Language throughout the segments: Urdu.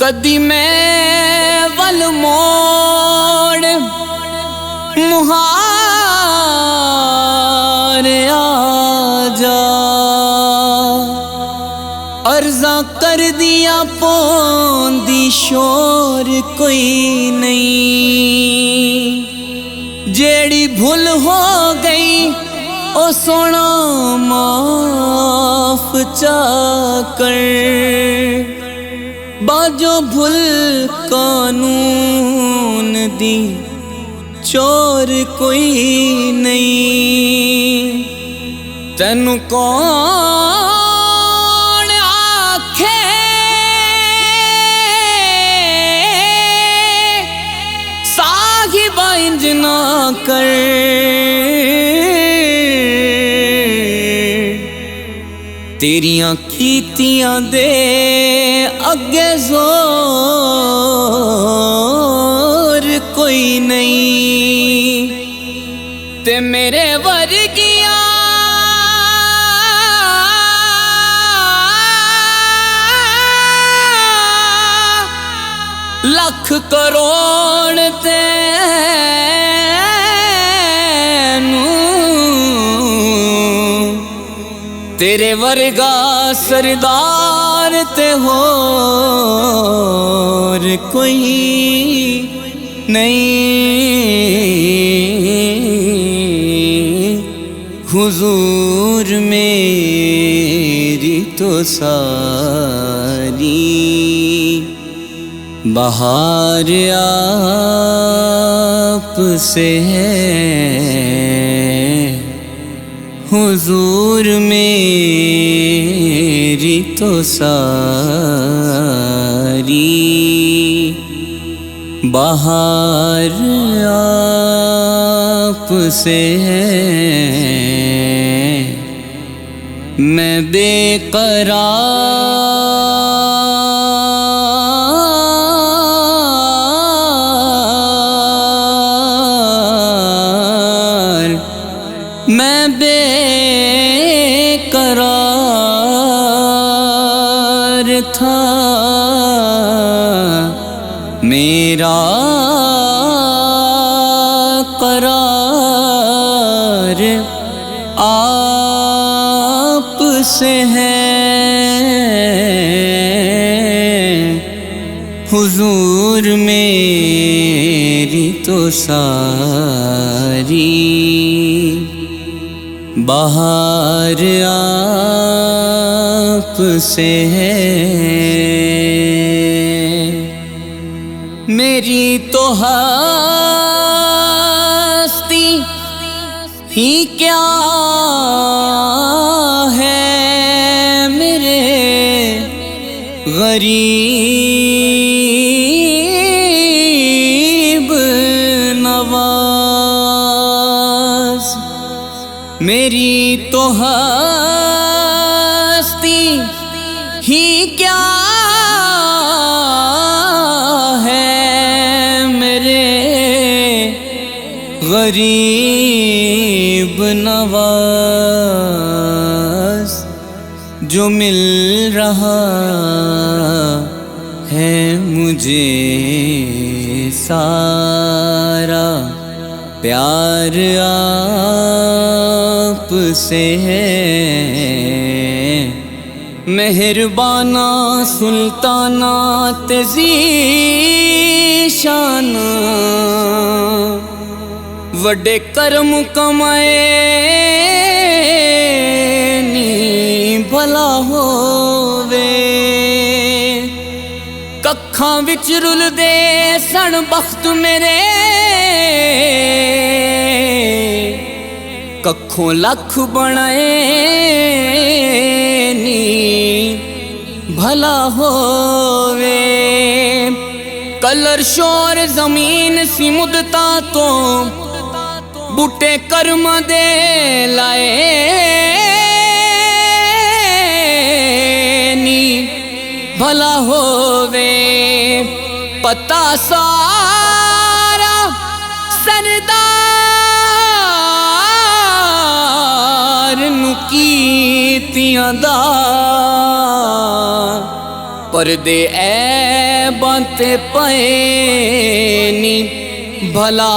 کدی میں ول موڑ مہار آ جا، عرضاں کر دیا پوندی شور کوئی نہیں، جیڑی بھول ہو گئی او سونا معاف چا کر، باجو بھول قانون دی چور کوئی نہیں، تینوں کون آکھے صاحبہ انج نہ کر، تیریاں کیتیاں دے اگے زور کوئی نہیں، تے میرے ورگیاں لکھ کروڑ تیرے ورگا سردار تے ہور کوئی نہیں، حضور میری تو ساری بہار آپ سے ہے، حضور میری تو ساری بہار آپ سے ہے، میں بے قرار، میں بے قرار تھا، میرا قرار آپ سے ہے، حضور میری تو ساری بہار آپ سے ہے، میری تو ہستی ہی کیا ہے میرے غریب نواز، میری تو ہستی ہی کیا ہے میرے غریب نواز، جو مل رہا ہے مجھے سارا پیار آپ سے ہے، مہربانہ سلطانہ تیزی شان، وڈے کرم کمائے نی بھلا ہووے، ککھاں وچ رل دے سن بخت میرے، ککھوں لکھ بنائے نی بھلا ہووے، کلر شور زمین سی مدتا تو بوٹے کرم دے لائے نی بھلا ہووے، پتہ سارا سردار نو کیتیاں دا پردے عیباں تے پئے نی بھلا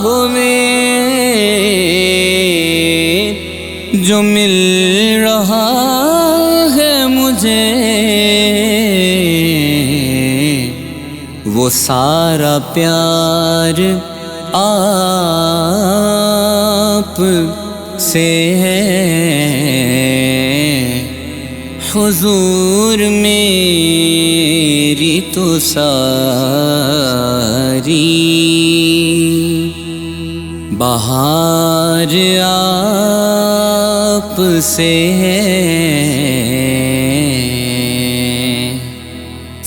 ہوئے جو مل رہا ہے مجھے وہ سارا پیار آپ سے ہے حضور میری تو ساری بہار آپ سے ہے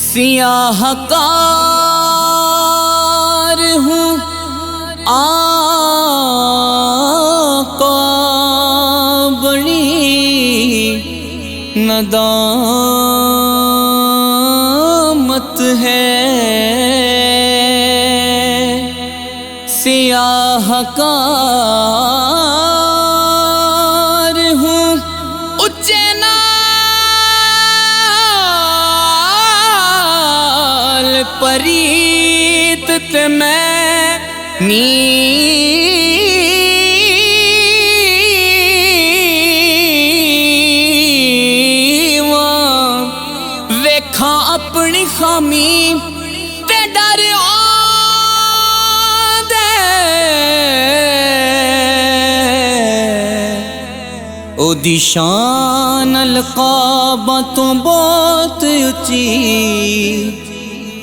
سیاہ کار ہوں آقا بڑی ندامت ہے سیاہ کار ہوں اچے نال پریت تے میں نیواں ویکھاں اپنی خامی تے ڈر آندے او دی شان القابہ تو بہت اچھی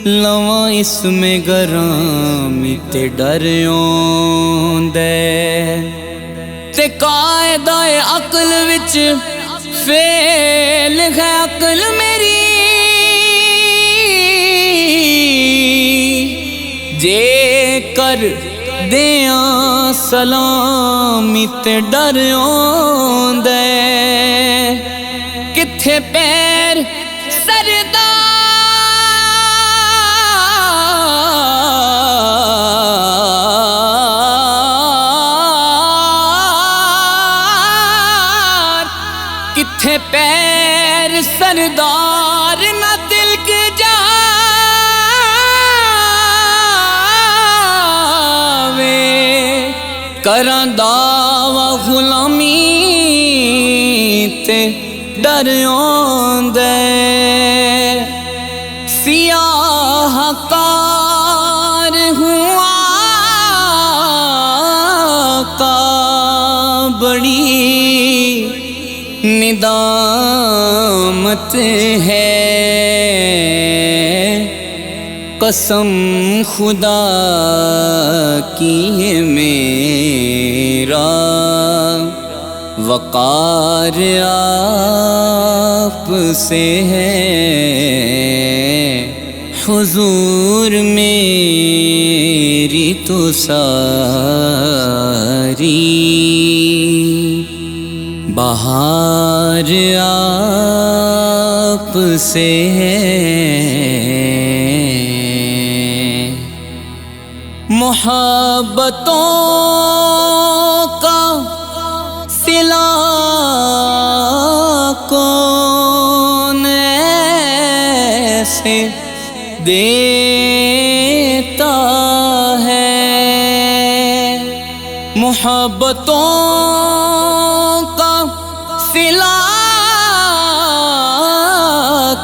لواں اس میں گرامی تے ڈریوندے تے قاعدہ عقل وچ فیل ہے عقل میری جے کر دیاں سلامی تے ڈریوندے کتھے پیر کتھے پیر سردار نہ دل کے جاوے کراں دعویٰ غلامی تے ڈریوندے سیاہ کار ہوں آقا بڑی ندامت ہے قسم خدا کی ہے میرا وقار آپ سے ہے حضور میری تو ساری بہار آپ سے ہے محبتوں کا صلہ کون ایسے دیتا ہے محبتوں کا صلہ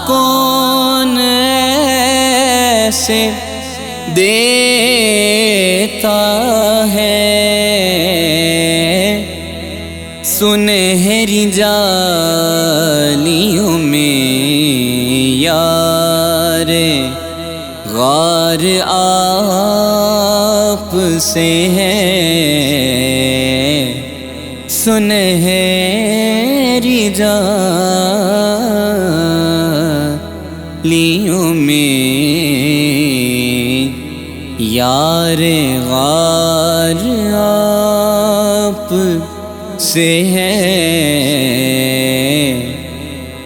کون ایسے دیتا ہے سنہری جالیوں میں یار غار آپ سے ہے سنہری جالیوں میں یار غار آپ سے ہے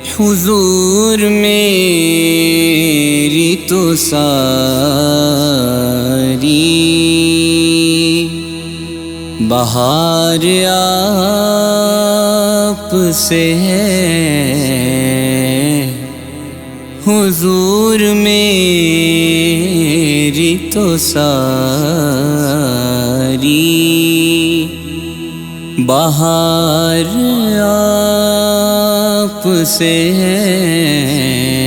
حضور میری تو ساری بہار آپ سے ہے حضور میری تو ساری بہار آپ سے ہے